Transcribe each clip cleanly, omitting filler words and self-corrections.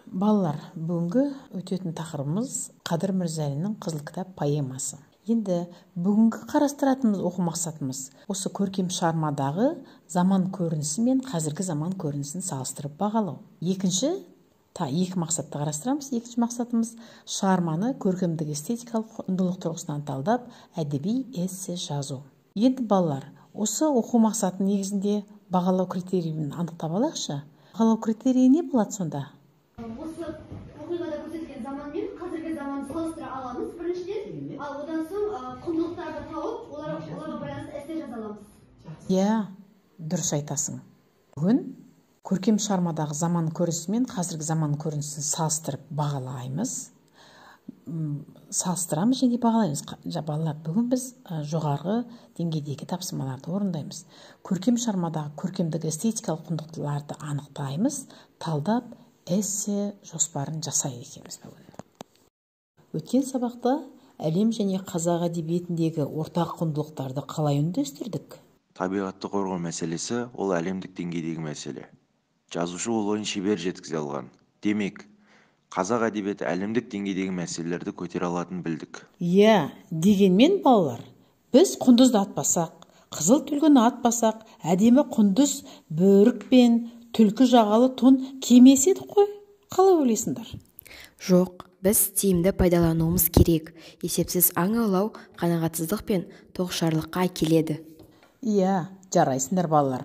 Балалар, бүгінгі өтетін тақырыбымыз Қадыр Мырзалиннің Қызыл кітап поэмасы. Енді бүгінгі қарастыратынымыз оқу мақсатымыз осы көркем шығармадағы заман көрінісі мен қазіргі заман көрінісін салыстырып бағалау. Екі мақсатты қарастырамыз. Екінші мақсатымыз шығарманы көркемдік эстетикалық құндылық тұрғысынан талдап, әдеби эссе жазу. Енді балалар, осы оқу мақсатының негізінде бағалау критерийін анықтап алайықшы. Бағалау критерийі не болады сонда? Осы оқиғада көрсетілген заман мен қазіргі заманды салыстыра аламыз біріншіден, ал одан соң құндылықтарды тауып, оларға байланысты эссе жаза аламыз. Иә, дұрыс айтасың. Бүгін көркем шығармадағы заман көрінісі мен қазіргі заман көрінісін салыстырып бағалаймыз. Салыстырамыз және бағалаймыз. Балалар, бүгін біз жоғарғы деңгейдегі тапсырмаларды орындаймыз. Көркем шығармадағы көркемдік эстетикалық құндылықтарды анықтаймыз, талдап, эссе жоспарын жасайды екенбіз бүгін. Өткен сабақта әлем және қазақ әдебиетіндегі ортақ құндылықтарды қалай үндестірдік? Табиғатты қорғау мәселесі ол әлемдік деңгейдегі мәселе. Жазушы ол ойын шебер жеткізе алған. Демек, қазақ әдебиеті әлемдік деңгейдегі мәселелерді көтере алатынын білдік. Иә, дегенмен балалар, біз құндызды атпасақ, қызыл түлкіні атпасақ, әдемі құндыз бөрікпен түлкі жағалы тон кимесе еді ғой. Қалай ойлайсыңдар? Жоқ, біз тиімді пайдалануымыз керек. Есепсіз аң аулау қанағатсыздық пен тоғышарлыққа әкеледі. Иә, жарайсыңдар балалар.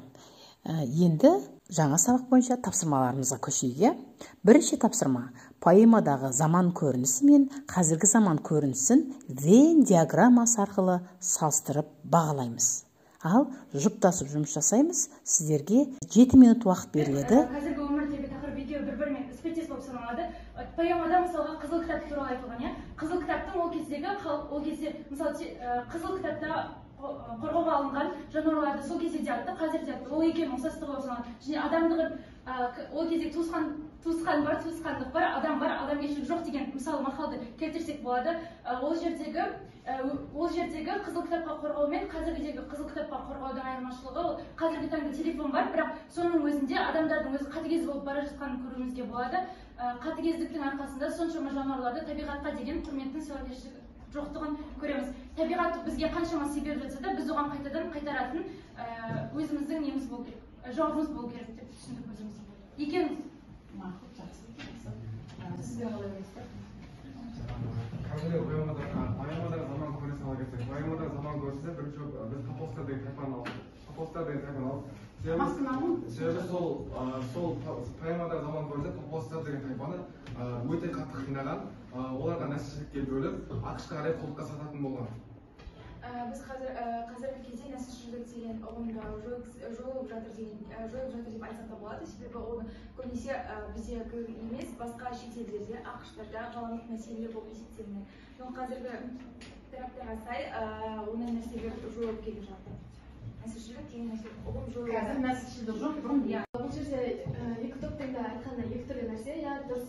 Енді жаңа сабақ бойынша тапсырмаларымызға көшейік. Бірінші тапсырма поэмадағы заман көрінісі мен қазіргі заман көрінісін Вен диаграммасы арқылы салыстырып бағалаймыз. Ал жұптасып жұмыс жасаймыз. Сіздерге 7 минут уақыт беріледі. Қазіргі өмірдегі тақырып екеуі бір-бірімен іспеттес болып саналады. Поэмада мысалға Қызыл кітап туралы айтылған, Қызыл кітаптың ол кезде мысалы Қызыл кітапта қорғауға алынған жануарларды сол кезде де атты, қазір де атты. Ол екеуінің ұқсастығы болып саналады. Және адамдығын ол кезде туысқандық бар, адам бар, адамгершілік жоқ деген мысалы мақалды келтірсек болады. Ол жердегі Қызыл кітапқа қорғау мен қазіргідегі Қызыл кітапқа қорғаудың айырмашылығы, ол қазіргі таңда телефон бар, бірақ соның өзінде адамдардың өзі қатыгез болып бара жатқанын көруімізге болады. Қатыгездіктің арқасында соншама жануарларды табиғатқа деген құрметтің сыйластығы жоқтығын көреміз. Табиғат бізге қаншама себеп жатса да, біз оған қайтаратын өзіміздің неміз болу керек, жауабымыз болу керек деп түсіндік өзіміз. Екеуміз. Мақұл, жақсы. Сізге қалай ойлайсыздар? Қазіргі поэмадағы заман көрінісі ала кетсек, поэмадағы заман көрінісі бірінші біз Топовскар деген тайпаны алдық. Себебі сол поэмадағы заман көрінісі Топовскар деген тайпаны өте қатты қинаған, оларға нәсілшілікке бөліп, ақш-қа қарай құлдыққа сататын болған. Біз қазіргі кезде нәсілшілдік деген ұғымды жойылып жатыр деп айтсақ та болады. Себебі оны көбінесе бізде емес, басқа шетелдерде, ақш-тарда ғаламдық мәселелер болып есептелінеді. Қазіргі тараптарға сай ондай нәрселер жойылып келе жатыр. Нәсілшілдік деген ұғым жойылып. Қазір нәсілшілдік жоқ, бұрын. Бұл жерде екі топтың да айтқанда екі түрлі нәрсе, дұрыс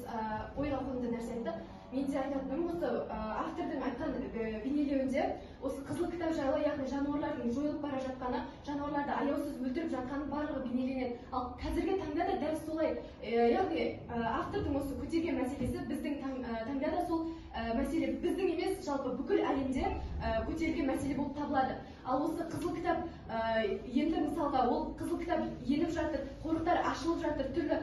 ойға қонымды нәрсе айтты. Мен де айтатыным, осы автордың айтқан бейнелеуінде осы Қызыл кітап жайлы, яғни жануарлардың жойылып бара жатқаны, жануарларды аяусыз өлтіріп жатқаны барлығы бейнеленеді. Ал қазіргі таңда да дәл солай, яғни автордың осы көтерген мәселесі біздің таңда да сол мәселе біздің емес, жалпы бүкіл әлемде көтерілген мәселе болып табылады. Ал осы Қызыл кітап енді мысалға ол Қызыл кітап еніп жатыр, қорықтар ашылып жатыр, түрлі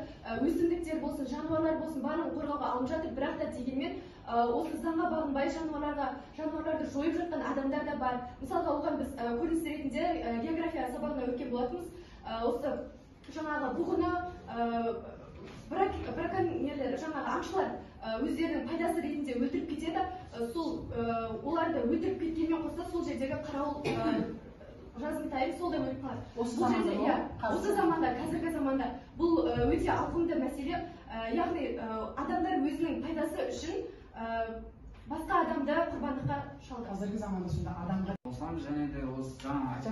өсімдіктер болсын, жануарлар болсын, барлығын қорғауға алынып жатыр, бірақ та дегенмен осы заңға бағынбай жануарларды жойып жатқан адамдар да бар. Мысалға оған біз көрініс ретінде география сабағына өткен болатынбыз. Осы жаңағы бұғыны браконьерлер, жаңағы аңшылар өздерінің пайдасы ретінде өлтіріп кетеді. Сол оларды өлтіріп кеткенмен қоса сол жердегі қарауыл жазымтайым сол да өліп қалады. Осы заманда, қазіргі заманда бұл өте ауқымды мәселе. Яғни адамдар өзінің пайдасы үшін басқа адамды құрбандыққа шалды. Қазіргі заманда сонда адамға осылам және де осы жаңа айтты,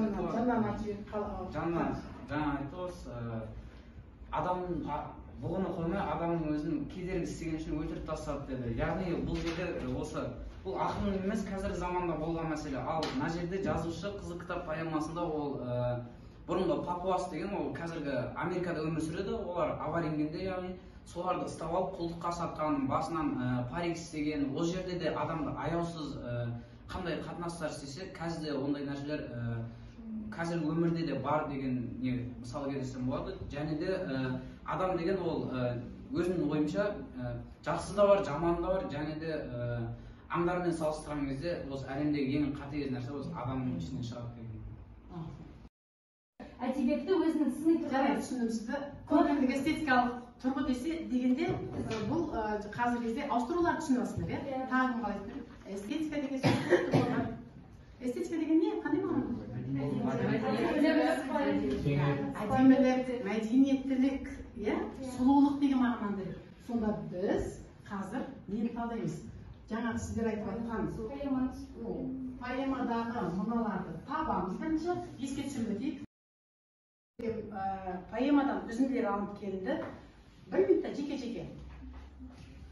адам бұғыны қоймай адамның өзін кедергі істеген үшін өлтіріп тастады деді. Яғни бұл жерде бұл ақын емес, қазіргі заманда болған мәселе. Ал мына жерде жазушы Қызыл кітап поэмасында ол бұрынғы Папуас деген, ол қазіргі Америкада өмір сүреді, олар авария ингенде, яғни соларды ұстап алып құлдыққа сатқан, басынан парик істеген, ол жерде де адамды аяусыз қандай қатынастар істесе, қазір де ондай нәрселер қазіргі өмірде де бар деген не мысал келтірсем болады. Және де адам деген ол өзімнің ойымша жақсы да бар, жаманы да бар, және де аңдармен салыстырған кезде осы әлемдегі ең қатыгез нәрсе осы адамның ішінен шығады деген. Әдебиетті өзінің сыни тұрғыда түсіндім сізді. Көркемдік эстетикалық тұрғы дегенде бұл қазіргі кезде ауыстырулар түсініп алсыңдар, иә? Тағы кім қалай айтты? Эстетика деген сөз. Эстетика деген не? Қандай мағына? Әдемілік, мәдениеттілік, иә? Сұлулық деген мағынаны береді. Сонда біз қазір нені талдаймыз? Жаңағы сіздер айтып жатқан поэмадағы мыналарды табамыз. Бірінші еске түсіріп өтейік. Поэмадан үзінділер алынып келді. Бір минутта жеке-жеке.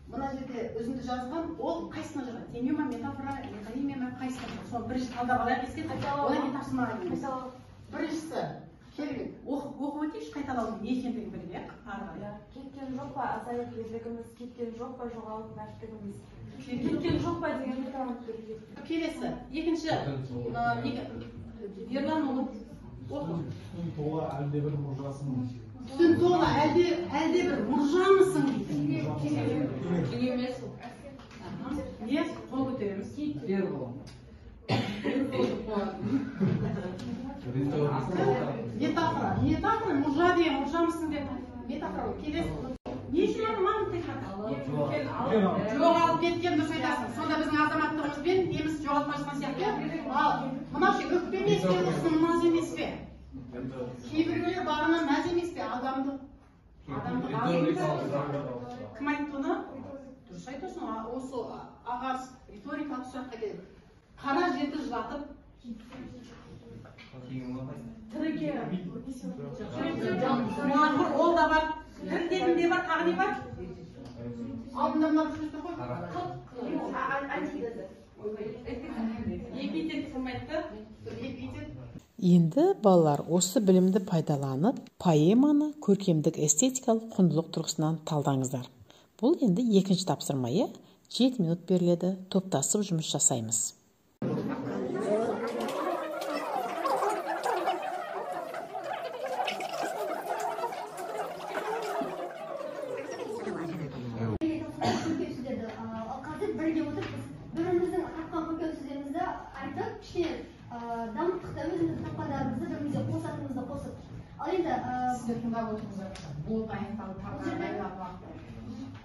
Мына жерде үзінді жазған, ол қайсына жатады? Теңеу ма, метафора, метонимия ма, қайсына жатады? Соны бірінші талдап алайық еске. Одан кейін тапсырмаға келеміз. Біріншісі, келіңіз, оқып өтейікші қайталаудың не екендігін білейік. Кеткен жоқ па азайып ерлігіміз, кеткен жоқ па жоғалып мәрттігіміз. Кеткен жоқ па деген метафора. Келесі, екінші, Ерлан ұлы оқы. Түн тола әлде бір мұржасың. Түн тола әлде бір мұржамысың дейді. Кене емес. Не? Қол көтереміз. Ер болам. Метафора, мұржа деген мұржамысың деп. Метафора, келесі. Не үшін маңын тек жоғалып кеткен дұрыс айтасың. Сонда біздің азаматтығымызбен неміз жоғалтмай жатқан сияқты. Ал мынау өкпеме іске құрсын маз емес пе? Кейбіреулер бағана мәз емес пе? Адамды кім айтты оны? Дұрыс айтасың, осы ағас риторикалық сұраққа келеді. Қара жерді жылатып ол да бар. Тірден де бар, тағы не бар? Алдында мына бір сөз ғой. Эпитет кім айтты? Енді балалар осы білімді пайдаланып, поэманы көркемдік эстетикалық құндылық тұрғысынан талдаңыздар. Бұл енді екінші тапсырма, 7 минут беріледі, топтасып жұмыс жасаймыз. Дамыттық та өзімізді тапқандарымызды бірімізде қосатынымызды қосып. Ал енді сіздер тыңдап отырсыздар. Болып аяқталып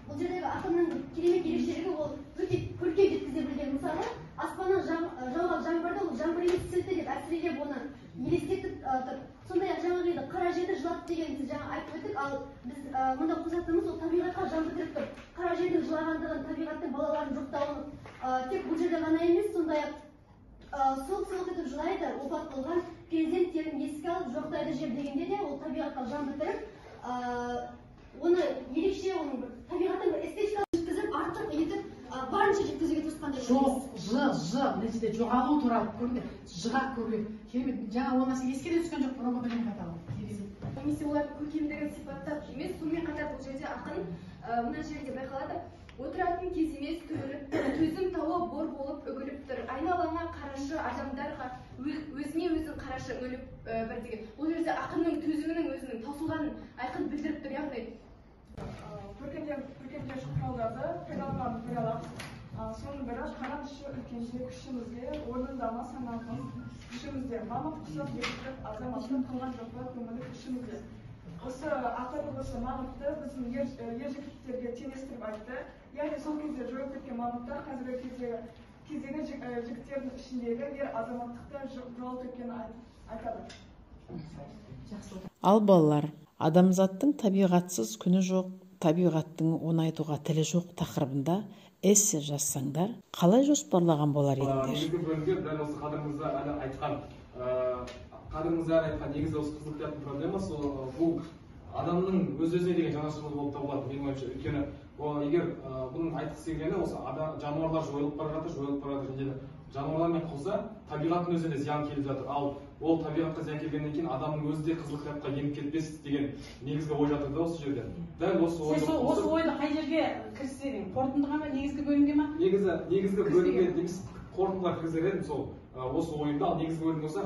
бұл жердегі ақынның керемет ерекшелігі ол өте көркем жеткізе білген. Мысалы, аспаннан жауған жаңбырды ол жаңбыр емес сілті деп әсірелеп оны елестетіп тұр. Сондай-ақ жаңағы қара жерді жылатты деген сіз жаңа айтып өттік, ал біз мұнда қосатынымыз ол табиғатқа жан бітіріп тұр. Қара жердің жылағандығын, табиғаттың балаларын жоқтауын тек бұл жерде ғана емес, сондай-ақ солқ-солқ етіп жылайды, опат болған перзенттерін еске алып жоқтайды жер дегенде де ол табиғатқа жан бітіріп, оны ерекше оның табиғаттың эстетикалық жеткізіп, артық етіп, барынша жеткізуге тырысқандай. Мына жерде жоғалу туралы көрді, жыға көрген. Керемет, жаңа ол нәрсе еске де түскен жоқ, бұрынғы білім қайталау. Немесе олардың көркемдігін сипаттап емес, сонымен қатар бұл жерде ақын мына жерде байқалады. Отыратын кез емес төзім тауы бор болып үгіліп тұр. Айналаңа қарашы адамдарға, өзіне өзін қарашы өліп бір деген. Бұл жерде ақынның төзімінің өзінің таусылғанын айқын білдіріп тұр, яғни көркемдер құралдарды пайдаланғанын көре аламыз. Соның бірі қаран іші үлкенде күшімізге, орнындама санағымыз күшімізде, мамық құсап бекітіп азаматтық қылған жоқпа көңілі күшімізде. Осы ақын осы мамықты біздің ержігіттерге теңестіріп айтты. Яғни сол кезде жойылып кеткен мамыктар қазіргі кездегі жігіттердің ішіндегі ер азаматтықты жоғалтып кеткенін айтады. Ал балалар, адамзаттың табиғатсыз күні жоқ, табиғаттың оңайтуға тілі жоқ тақырыбында эссе жазсаңдар, қалай жоспарлаған болар едіңдер? Негізгі бөлімде дәл осы қадырыңызда әлі айтқан негізі осы қызыл кітаптың проблемасы бұл адамның өз-өзіне деген жанашырлығы болып табылады, менің ойымша. Өйткені егер бұның айтқысы келгені осы жануарлар жойылып бара жатыр, және жануарлармен қоса табиғаттың өзіне зиян келіп жатыр. Ал ол табиғатқа зиян келгеннен кейін адамның өзі де қызыл кітапқа еніп кетпес деген негізгі ой жатыр да осы жерде. Дәл осы ойды. Сіз осы ойды қай жерге кіргізсең, қорытындыға ма, негізгі бөлімге ма? Негізгі бөлімге емес, қорытындыға кіргізер едім сол осы ойымда. Ал негізгі бөлім болса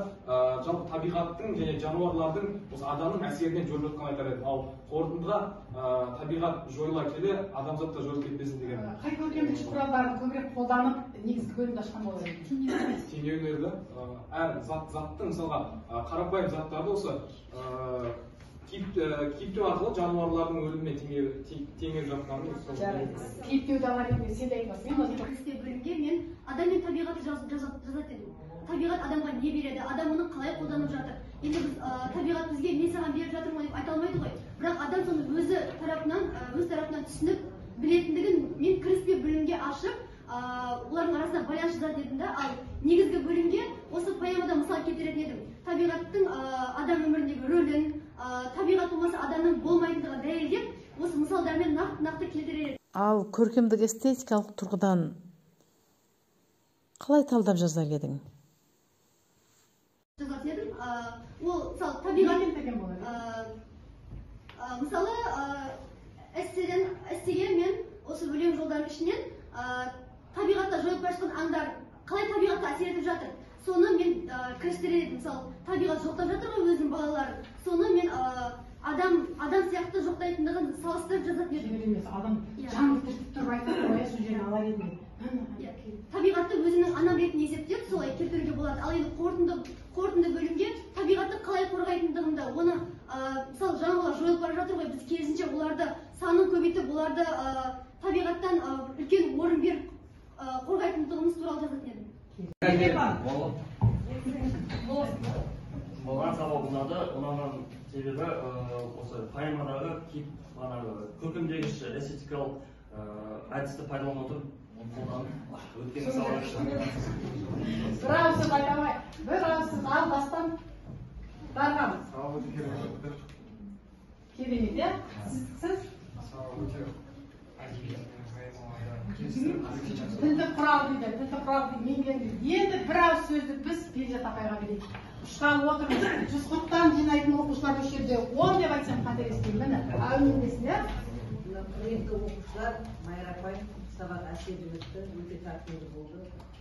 жалпы табиғаттың және жануарлардың осы адамның әсерінен жойылып жатқанын айтар едім. Ал қорытындыға табиғат жойыла келе адамзат та жойылып кетпесін деген. Қай көркемдік құралдарын көбірек қолданып негізгі бөлімді ашқан болар еді? Теңеулерді, әр заттың мысалға қарапайым заттарды осы кейіптеу арқылы жануарлардың өліміне теңеліп жатқанын. Кейіптеу да бар енді, сен де айтасың. Кіріспе бөлімге мен адам мен табиғатты жазатын едім. Табиғат адамға не береді, адам оны қалай қолданып жатыр. Енді біз табиғат бізге мен саған беріп жатырмын деп айта алмайды ғой. Бірақ адам соны өз тарапынан түсініп білетіндігін мен кіріспе бөлімге ашып, олардың арасында байланыс жасап едім да. Ал негізгі бөлімге осы поэмада мысал келтіретін едім. Табиғаттың адам өміріндегі рөлін, табиғат болмаса адамның болмайтындығын дәлелдеп, осы мысалдармен нақты келтірер едім. Ал көркемдік эстетикалық тұрғыдан қалай талдап жазар едің? Жазатын едім. Ол мысалы табиғат мысалы эссеге мен осы өлең жолдарының ішінен табиғатта жойылып бара жатқан аңдар қалай табиғатқа әсер етіп жатыр, соны мен кірістірер едім. Мысалы табиғат жоқтап жатыр ғой өзінің балаларын, соны мен адам сияқты жоқтайтындығын салыстырып жазатын едім. Адам жанын тіртіп тұрып айтады ғой, сол жерін алар едім. Табиғатты өзінің анам ретінде есептеп солай келтіруге болады. Ал енді қорытынды бөлімге табиғатты қалай қорғайтындығында, оны мысалы жануарлар жойылып бара жатыр ғой, біз керісінше оларды санын көбейтіп, оларды табиғаттан үлкен орын беріп қорғайтындығымыз туралы жазатын едім. Болған сабақ ұнаған себебі осы поэмадағы көркемдегіш эстетикалық әдісті пайдалана отырып өткен сабақ. Бір ауыз айта алмай, бір ауыз ал бастан барған. Керемет, иә? Сіз? Тілді құрал дейді, меңгерді. Енді бір ауыз сөзді біз Перизат апайға берейік. Ұшқалы отырмыз, 140-тан жинайтын оқушылар осы жерде 10 деп айтсам қателеспеймін. Міне, әумендесін, иә? Құрметті оқушылар, Майра апай сабақ әсерлі өтті, өте тартымды болды.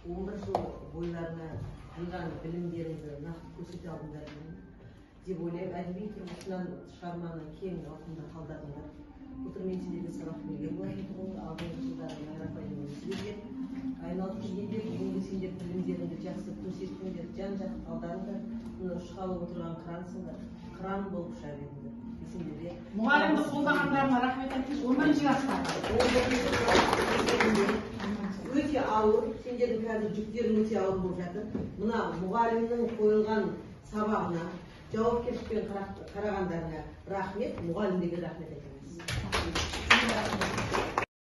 11 жыл бойларына жиған білімдеріңізді нақты көрсете алдыңдар деп ойлаймын. Әдеби тұрғысынан шығарманы кең ауқымда қалдырдыңдар. Былтыр мен сендерге сабақ берген болатынмын, алдыңғы жылдары Майра апайдың өзі берген. Айналып келгенде бүгінгі сендер білімдеріңді жақсы көрсеттіңдер, жан-жақты қалдырыңдар. Мұны ұшқалы отырған қырансыңдар, қыран болып шыға беріңдер. Мұғалімді қолдағандарына рахмет айтыңыз. 11 класста. Өте ауыр, сендердің қазір жүктерің өте ауыр болып жатыр. Мына мұғалімнің қойылған сабағына, жауапкершілікпен қарағандарына рахмет, мұғалімдерге рахмет айтыңыз.